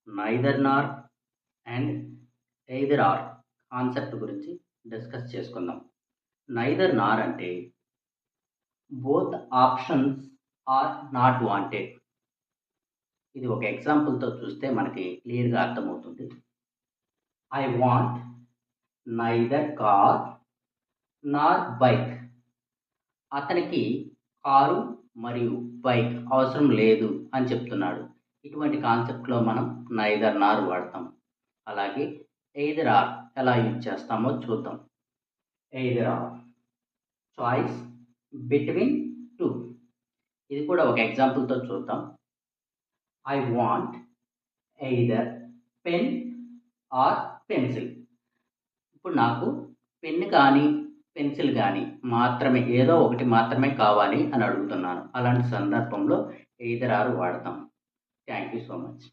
Neither nor and either or concept గురించి discuss చేసుకుందాం. Neither nor అంటే both options are not wanted. ఇది ఒక ఎగ్జాంపుల్తో చూస్తే మనకి క్లియర్గా అర్థమవుతుంది. I want neither car nor bike. అతనికి కారు మరియు బైక్ అవసరం లేదు అని చెప్తున్నాడు. ఇటువంటి కాన్సెప్ట్లో మనం నైదర్ నార్ వాడతాం. అలాగే ఎయిదర్ ఆర్ ఎలా యూజ్ చేస్తామో చూద్దాం. Either are choice between two. ఇది కూడా ఒక ఎగ్జాంపుల్తో చూద్దాం. I want either pen or pencil. ఇప్పుడు నాకు పెన్ కానీ పెన్సిల్ కానీ మాత్రమే, ఏదో ఒకటి మాత్రమే కావాలి అని అడుగుతున్నాను. అలాంటి సందర్భంలో ఎయిదర్ ఆర్ వాడతాం. Thank you so much.